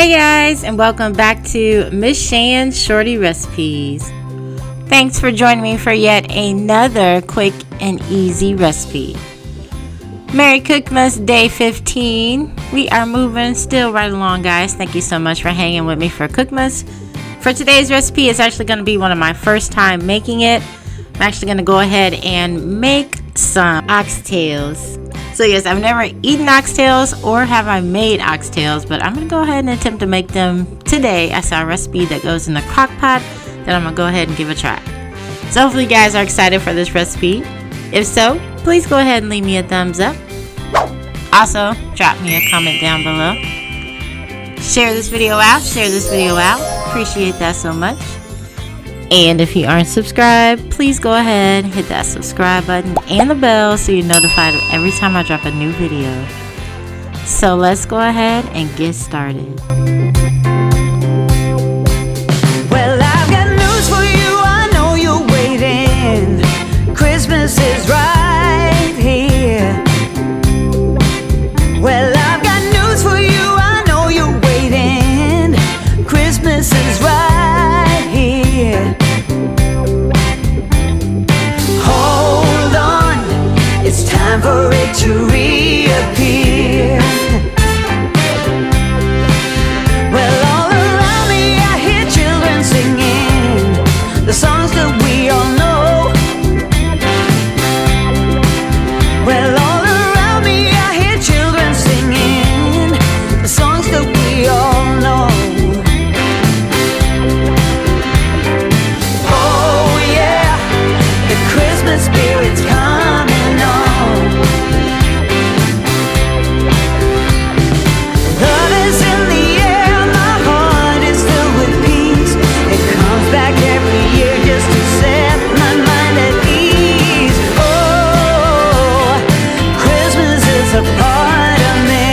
Hey guys, and welcome back to Miss Shan's Shorty Recipes. Thanks for joining me for yet another quick and easy recipe. Merry Cookmas Day 15. We are moving still right along, guys. Thank you so much for hanging with me for Cookmas. For today's recipe, it's actually going to be one of my first time making it. I'm actually going to go ahead and make some oxtails. So yes, I've never eaten oxtails or have I made oxtails, but I'm going to go ahead and attempt to make them today. I saw a recipe that goes in the crock pot that I'm going to go ahead and give a try. So hopefully you guys are excited for this recipe. If so, please go ahead and leave me a thumbs up. Also, drop me a comment down below. Share this video out. Appreciate that so much. And if you aren't subscribed, please go ahead and hit that subscribe button and the bell so you're notified of every time I drop a new video. So let's go ahead and get started. Well, I've got news for you, I know you're waiting. Christmas is right here. Well, I've got news for you, I know you're waiting. Christmas is right here. Hold on, it's time for it to reappear. Well, all around me I hear children singing the songs that we all know. Well, all around me I hear children singing the songs that we all know. Oh yeah, the Christmas spirit's coming on. Love is in the air, my heart is filled with peace. It comes back every year just to set my mind at ease. Oh, Christmas is a part of me.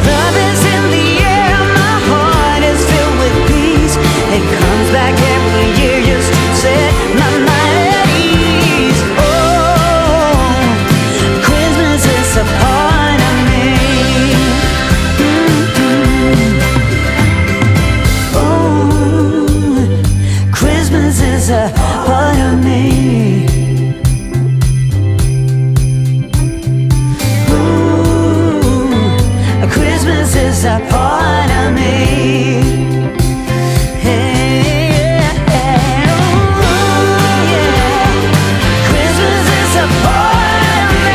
Love is in the air, my heart is filled with peace. It comes back every year just to set my mind at ease. Oh, Christmas is a part of me. Oh, Christmas is a part of me. Christmas is a part of me. Hey, oh, yeah. Christmas is a part of me.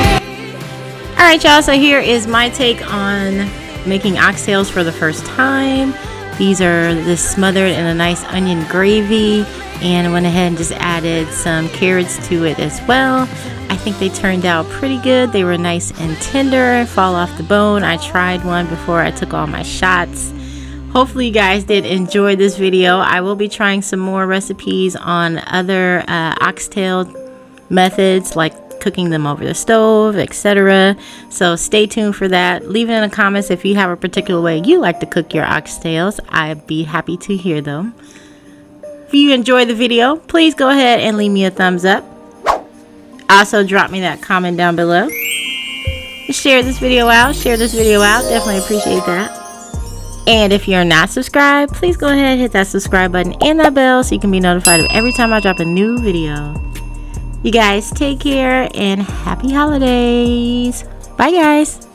Alright y'all, so here is my take on making oxtails for the first time. These are this smothered in a nice onion gravy, and I went ahead and just added some carrots to it as well. I think they turned out pretty good. They were nice and tender, fall off the bone. I tried one before I took all my shots. Hopefully you guys did enjoy this video. I will be trying some more recipes on other oxtail methods, like cooking them over the stove, etc. So stay tuned for that. Leave it in the comments if you have a particular way you like to cook your oxtails. I'd be happy to hear them. If you enjoyed the video, please go ahead and leave me a thumbs up. Also, drop me that comment down below. Share this video out. Definitely appreciate that. And if you're not subscribed, please go ahead and hit that subscribe button and that bell so you can be notified of every time I drop a new video. You guys take care and happy holidays. Bye guys.